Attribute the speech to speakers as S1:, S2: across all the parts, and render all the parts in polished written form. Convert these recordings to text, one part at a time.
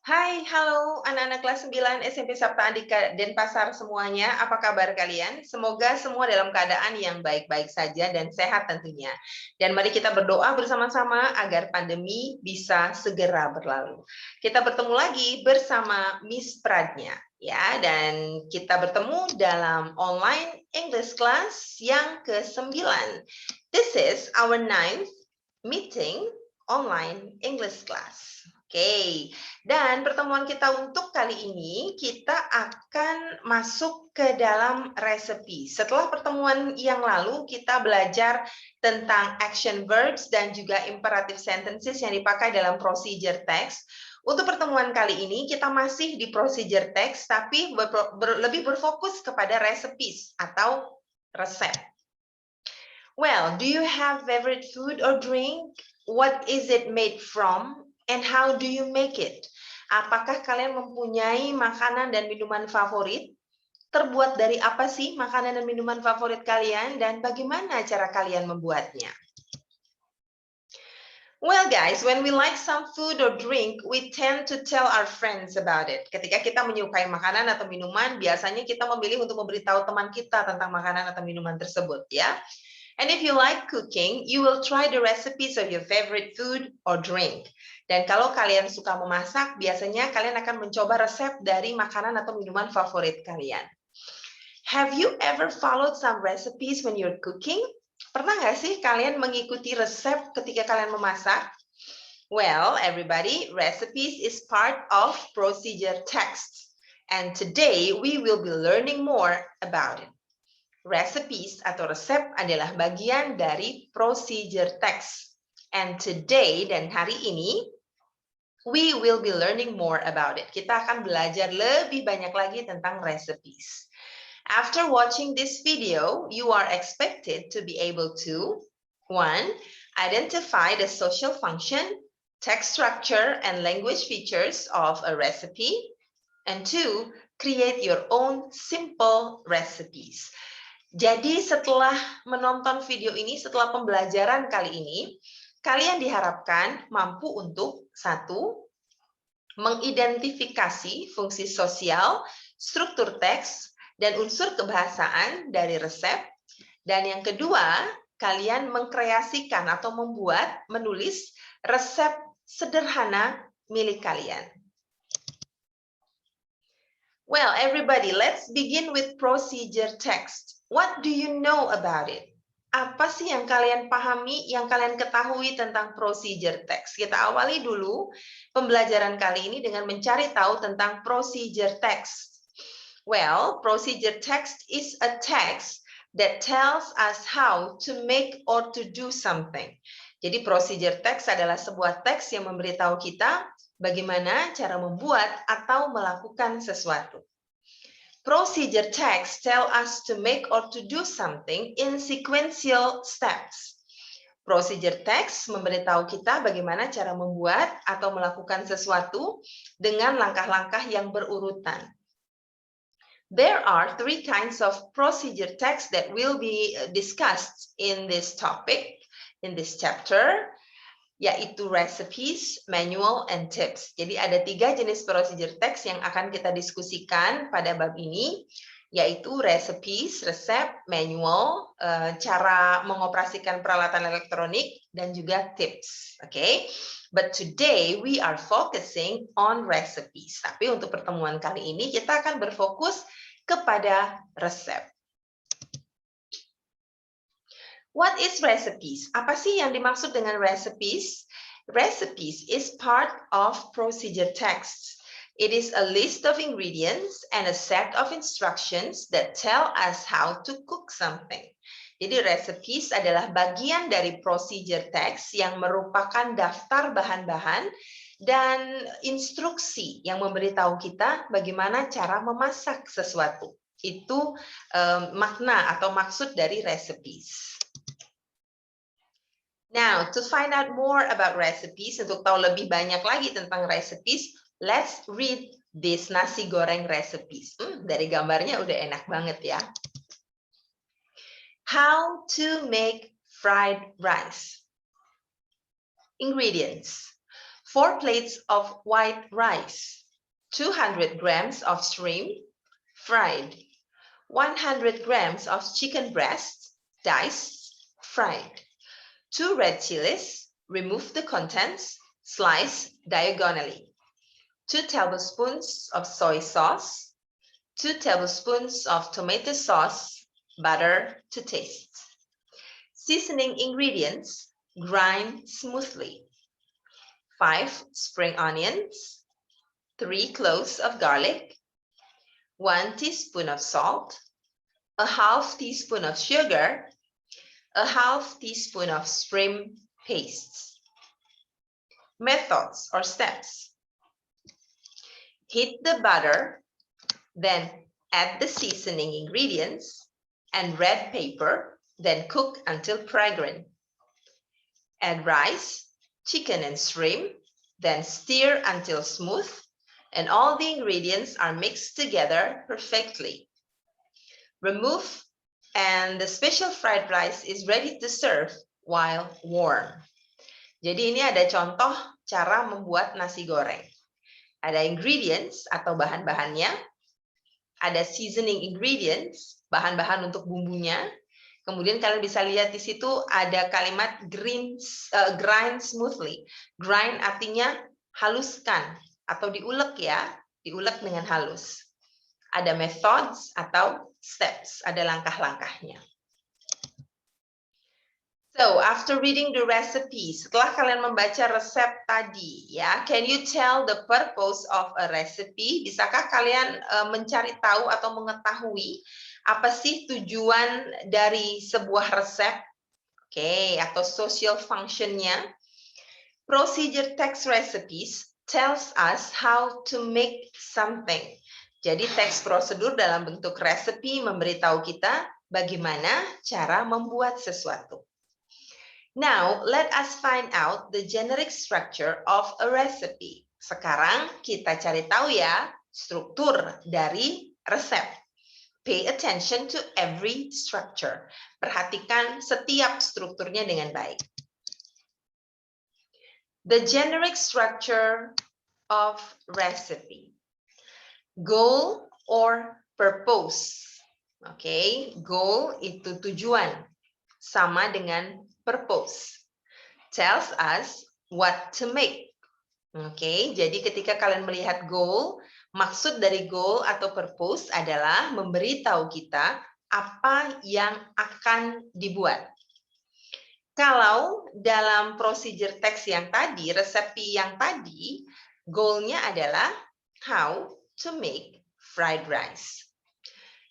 S1: Hai, halo anak-anak kelas 9 SMP Sabta Andika Denpasar semuanya. Apa kabar kalian? Semoga semua dalam keadaan yang baik-baik saja dan sehat tentunya. Dan mari kita berdoa bersama-sama agar pandemi bisa segera berlalu. Kita bertemu lagi bersama Miss Pradnya ya, dan kita bertemu dalam online English class yang ke-9. This is our 9th meeting online English class. Oke. Dan pertemuan kita untuk kali ini, kita akan masuk ke dalam resepi. Setelah pertemuan yang lalu, kita belajar tentang action verbs dan juga imperative sentences yang dipakai dalam procedure text. Untuk pertemuan kali ini, kita masih di procedure text, tapi lebih berfokus kepada recipes atau resep. Well, do you have favorite food or drink? What is it made from? And how do you make it? Apakah kalian mempunyai makanan dan minuman favorit? Terbuat dari apa sih makanan dan minuman favorit kalian? Dan bagaimana cara kalian membuatnya? Well guys, when we like some food or drink, we tend to tell our friends about it. Ketika kita menyukai makanan atau minuman, biasanya kita memilih untuk memberitahu teman kita tentang makanan atau minuman tersebut, ya. And if you like cooking, you will try the recipes of your favorite food or drink. Dan kalau kalian suka memasak, biasanya kalian akan mencoba resep dari makanan atau minuman favorit kalian. Have you ever followed some recipes when you're cooking? Pernah nggak sih kalian mengikuti resep ketika kalian memasak? Well, everybody, recipes is part of procedure text. And today we will be learning more about it. Recipes atau resep adalah bagian dari procedure text. And today dan hari ini, we will be learning more about it. Kita akan belajar lebih banyak lagi tentang recipes. After watching this video, you are expected to be able to 1. Identify the social function, text structure, and language features of a recipe. And 2. Create your own simple recipes. Jadi setelah menonton video ini, setelah pembelajaran kali ini, kalian diharapkan mampu untuk 1. Mengidentifikasi fungsi sosial, struktur teks, dan unsur kebahasaan dari resep. Dan yang kedua, kalian mengkreasikan atau menulis resep sederhana milik kalian. Well, everybody, let's begin with procedure text. What do you know about it? Apa sih yang kalian pahami, yang kalian ketahui tentang procedure text? Kita awali dulu pembelajaran kali ini dengan mencari tahu tentang procedure text. Well, procedure text is a text that tells us how to make or to do something. Jadi procedure text adalah sebuah teks yang memberitahu kita bagaimana cara membuat atau melakukan sesuatu. Procedure text tell us to make or to do something in sequential steps. Procedure text memberitahu kita bagaimana cara membuat atau melakukan sesuatu dengan langkah-langkah yang berurutan. There are 3 kinds of procedure text that will be discussed in this topic, in this chapter, yaitu recipes, manual, and tips. Jadi ada 3 jenis procedure text yang akan kita diskusikan pada bab ini, yaitu recipes, resep, manual, cara mengoperasikan peralatan elektronik, dan juga tips. Okay? But today we are focusing on recipes. Tapi untuk pertemuan kali ini kita akan berfokus kepada resep. What is recipes? Apa sih yang dimaksud dengan recipes? Recipes is part of procedure text. It is a list of ingredients and a set of instructions that tell us how to cook something. Jadi recipes adalah bagian dari procedure text yang merupakan daftar bahan-bahan dan instruksi yang memberitahu kita bagaimana cara memasak sesuatu. Itu makna atau maksud dari recipes. Now, to find out more about recipes, untuk tahu lebih banyak lagi tentang recipes, let's read this nasi goreng recipes. Dari gambarnya udah enak banget ya. How to make fried rice. Ingredients. 4 plates of white rice, 200 grams of shrimp, fried, 100 grams of chicken breast, diced, fried, 2 red chilies, remove the contents, slice diagonally, 2 tablespoons of soy sauce, 2 tablespoons of tomato sauce, butter to taste. Seasoning ingredients, grind smoothly. 5 spring onions, 3 cloves of garlic, 1 teaspoon of salt, a half teaspoon of sugar, a half teaspoon of shrimp paste. Methods or steps. Heat the butter, then add the seasoning ingredients and red pepper, then cook until fragrant. Add rice, chicken and shrimp, then stir until smooth and all the ingredients are mixed together perfectly. Remove and the special fried rice is ready to serve while warm. Jadi ini ada contoh cara membuat nasi goreng. Ada ingredients atau bahan-bahannya, ada seasoning ingredients, bahan-bahan untuk bumbunya. Kemudian kalian bisa lihat di situ ada kalimat grind smoothly. Grind artinya haluskan atau diulek ya, diulek dengan halus. Ada methods atau steps, ada langkah-langkahnya. So, after reading the recipe, setelah kalian membaca resep tadi, ya, can you tell the purpose of a recipe? Bisakah kalian mencari tahu atau mengetahui apa sih tujuan dari sebuah resep? Oke, atau social function-nya? Procedure text recipes tells us how to make something. Jadi teks prosedur dalam bentuk resepi memberitahu kita bagaimana cara membuat sesuatu. Now, let us find out the generic structure of a recipe. Sekarang kita cari tahu ya struktur dari resep. Pay attention to every structure. Perhatikan setiap strukturnya dengan baik. The generic structure of recipe. Goal or purpose. Oke, goal itu tujuan. Sama dengan purpose. Tells us what to make. Oke, jadi ketika kalian melihat goal, maksud dari goal atau purpose adalah memberitahu kita apa yang akan dibuat. Kalau dalam procedure text yang tadi, resepi yang tadi, goalnya adalah how to make fried rice.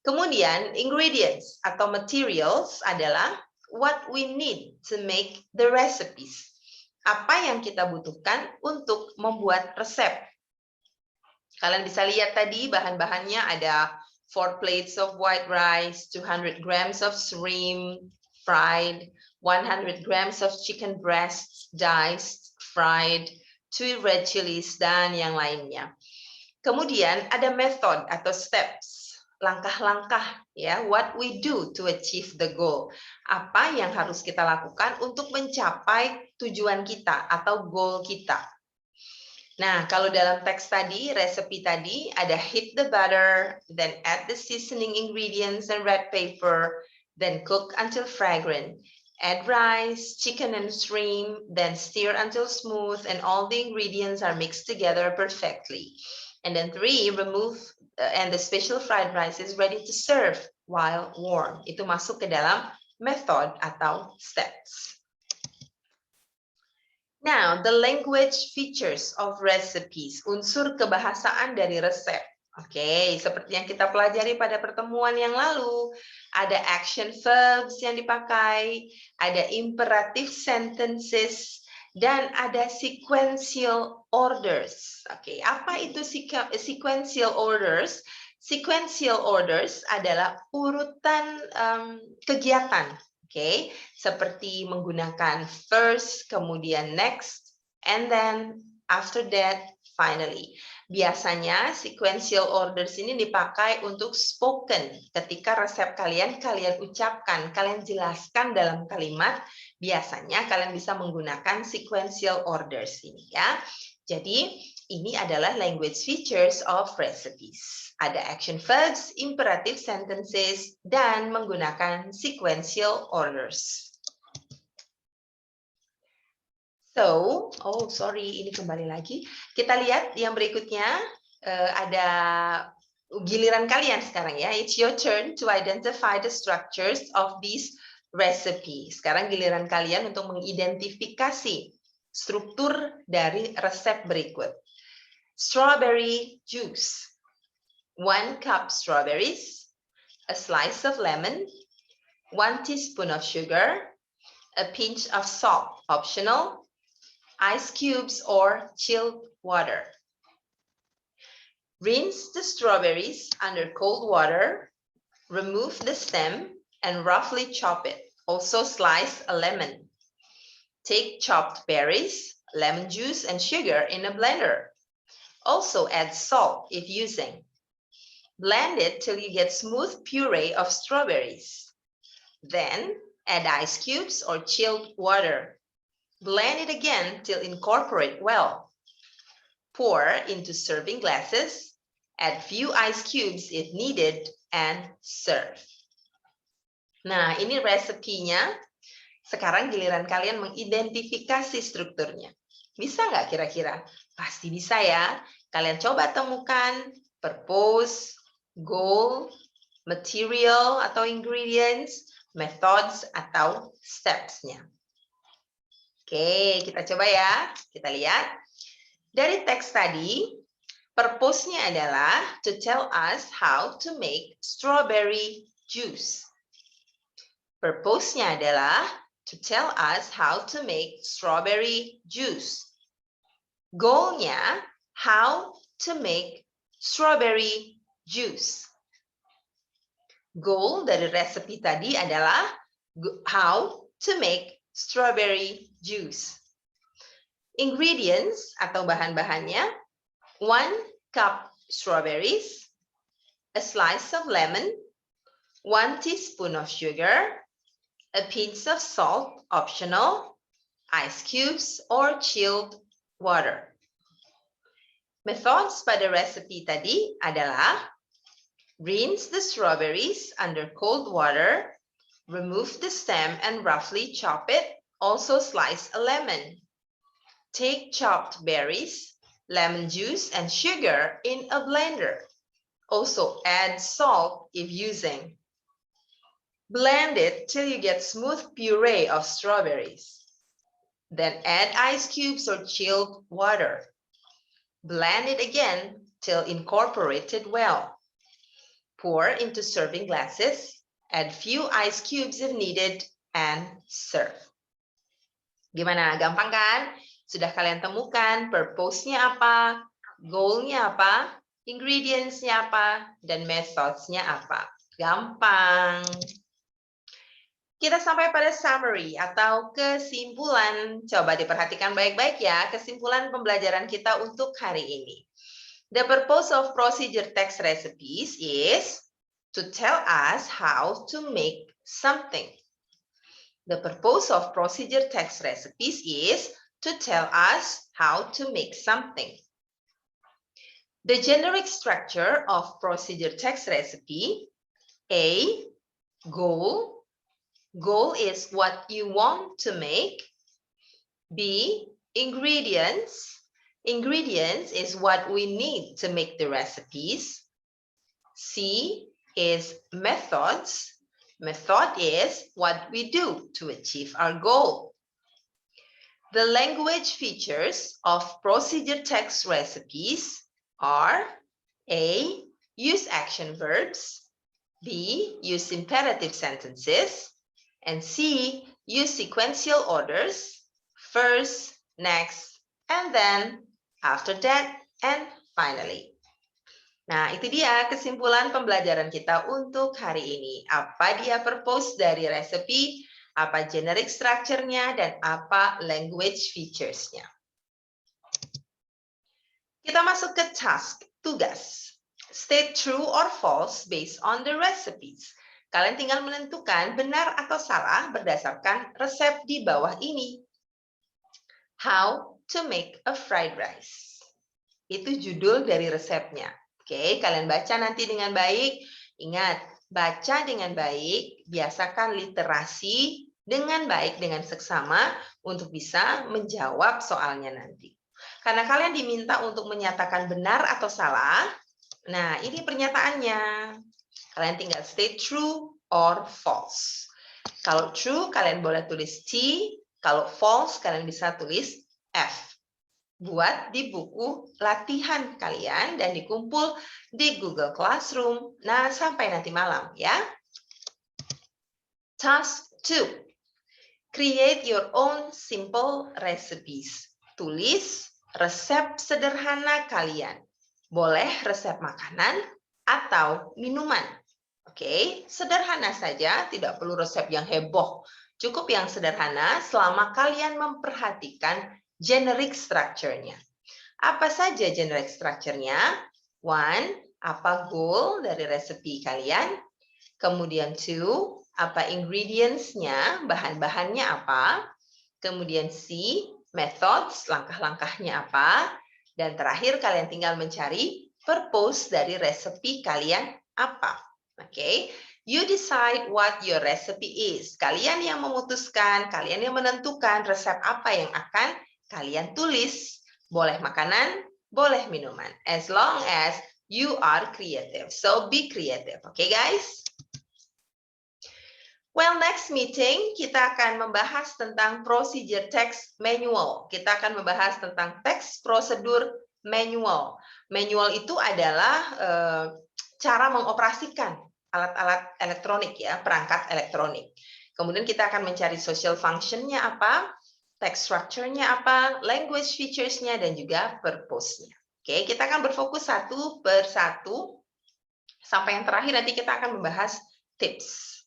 S1: Kemudian ingredients atau materials adalah what we need to make the recipes. Apa yang kita butuhkan untuk membuat resep. Kalian bisa lihat tadi bahan-bahannya ada 4 plates of white rice, 200 grams of shrimp fried, 100 grams of chicken breasts diced, fried, 2 red chilies, dan yang lainnya. Kemudian ada method atau steps. Langkah-langkah ya, what we do to achieve the goal. Apa yang harus kita lakukan untuk mencapai tujuan kita atau goal kita. Nah, kalau dalam teks tadi, resepi tadi ada heat the butter, then add the seasoning ingredients and red pepper, then cook until fragrant. Add rice, chicken and shrimp, then stir until smooth and all the ingredients are mixed together perfectly. And then 3, remove and the special fried rice is ready to serve while warm. Itu masuk ke dalam method atau steps. Now, the language features of recipes, unsur kebahasaan dari resep. Oke, seperti yang kita pelajari pada pertemuan yang lalu, ada action verbs yang dipakai, ada imperative sentences, dan ada sequential orders. Oke, apa itu sequential orders? Sequential orders adalah urutan kegiatan. Oke, seperti menggunakan first, kemudian next, and then after that, finally. Biasanya sequential orders ini dipakai untuk spoken. Ketika resep kalian ucapkan, kalian jelaskan dalam kalimat Biasanya kalian bisa menggunakan sequential orders ini ya. Jadi ini adalah language features of recipes. Ada action verbs, imperative sentences, dan menggunakan sequential orders. So, ini kembali lagi. Kita lihat yang berikutnya, ada giliran kalian sekarang ya. It's your turn to identify the structures of these recipes. Sekarang giliran kalian untuk mengidentifikasi struktur dari resep berikut. Strawberry juice. 1 cup strawberries, a slice of lemon, 1 teaspoon of sugar, a pinch of salt, optional, ice cubes or chilled water. Rinse the strawberries under cold water, remove the stem and roughly chop it. Also slice a lemon. Take chopped berries, lemon juice and sugar in a blender. Also add salt if using. Blend it till you get smooth puree of strawberries. Then add ice cubes or chilled water. Blend it again till incorporate well. Pour into serving glasses, add few ice cubes if needed, and serve. Nah, ini resepnya. Sekarang giliran kalian mengidentifikasi strukturnya. Bisa nggak kira-kira? Pasti bisa ya. Kalian coba temukan purpose, goal, material atau ingredients, methods atau steps-nya. Oke, kita coba ya. Kita lihat. Dari teks tadi, purpose-nya adalah to tell us how to make strawberry juice. Purpose-nya adalah to tell us how to make strawberry juice. Goal-nya, how to make strawberry juice. Goal dari resepi tadi adalah how to make strawberry juice. Ingredients atau bahan-bahannya, 1 cup strawberries, a slice of lemon, 1 teaspoon of sugar, a pinch of salt, optional, ice cubes, or chilled water. Methods pada recipe tadi adalah rinse the strawberries under cold water, remove the stem and roughly chop it, also slice a lemon. Take chopped berries, lemon juice, and sugar in a blender. Also add salt if using. Blend it till you get smooth puree of strawberries. Then add ice cubes or chilled water. Blend it again till incorporated well. Pour into serving glasses, add few ice cubes if needed, and serve. Gimana? Gampang kan? Sudah kalian temukan purpose-nya apa, goal-nya apa, ingredients-nya apa, dan methods-nya apa. Gampang. Kita sampai pada summary atau kesimpulan. Coba diperhatikan baik-baik ya, kesimpulan pembelajaran kita untuk hari ini. The purpose of procedure text recipes is to tell us how to make something. The purpose of procedure text recipes is to tell us how to make something. The generic structure of procedure text recipe, A, goal. Goal is what you want to make. B, ingredients. Ingredients is what we need to make the recipes. C is methods. Method is what we do to achieve our goal. The language features of procedure text recipes are A, use action verbs, B, use imperative sentences, and C, use sequential orders, first, next, and then, after that, and finally. Nah, itu dia kesimpulan pembelajaran kita untuk hari ini. Apa dia purpose dari resepi, apa generic structure-nya, dan apa language features-nya. Kita masuk ke task, tugas. State true or false based on the recipes. Kalian tinggal menentukan benar atau salah berdasarkan resep di bawah ini. How to make a fried rice. Itu judul dari resepnya. Oke, kalian baca nanti dengan baik. Ingat, baca dengan baik, biasakan literasi dengan baik, dengan seksama untuk bisa menjawab soalnya nanti. Karena kalian diminta untuk menyatakan benar atau salah, nah ini pernyataannya. Kalian tinggal state true or false. Kalau true, kalian boleh tulis T. Kalau false, kalian bisa tulis F. Buat di buku latihan kalian dan dikumpul di Google Classroom. Nah, sampai nanti malam ya. Task 2. Create your own simple recipes. Tulis resep sederhana kalian. Boleh resep makanan atau minuman. Oke, sederhana saja, tidak perlu resep yang heboh. Cukup yang sederhana selama kalian memperhatikan generic structure-nya. Apa saja generic structure-nya? One, apa goal dari resepi kalian? Kemudian two, apa ingredients-nya, bahan-bahannya apa? Kemudian C, methods, langkah-langkahnya apa? Dan terakhir kalian tinggal mencari purpose dari resepi kalian apa. Oke, you decide what your recipe is. Kalian yang memutuskan, kalian yang menentukan resep apa yang akan kalian tulis. Boleh makanan, boleh minuman. As long as you are creative. So be creative. Okay, guys? Well, next meeting kita akan membahas tentang procedure text manual. Kita akan membahas tentang teks prosedur manual. Manual itu adalah cara mengoperasikan alat-alat elektronik ya, perangkat elektronik. Kemudian kita akan mencari social function-nya apa, text structure-nya apa, language features-nya, dan juga purpose-nya. Oke, kita akan berfokus satu per satu. Sampai yang terakhir nanti kita akan membahas tips.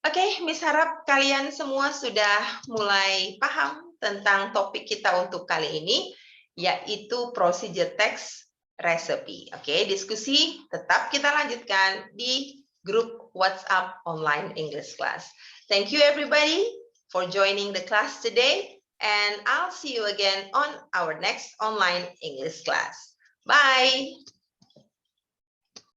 S1: Oke, Miss harap kalian semua sudah mulai paham tentang topik kita untuk kali ini, yaitu procedure text recipe. Oke, diskusi tetap kita lanjutkan di grup WhatsApp Online English Class. Thank you everybody for joining the class today, and I'll see you again on our next online English class. Bye!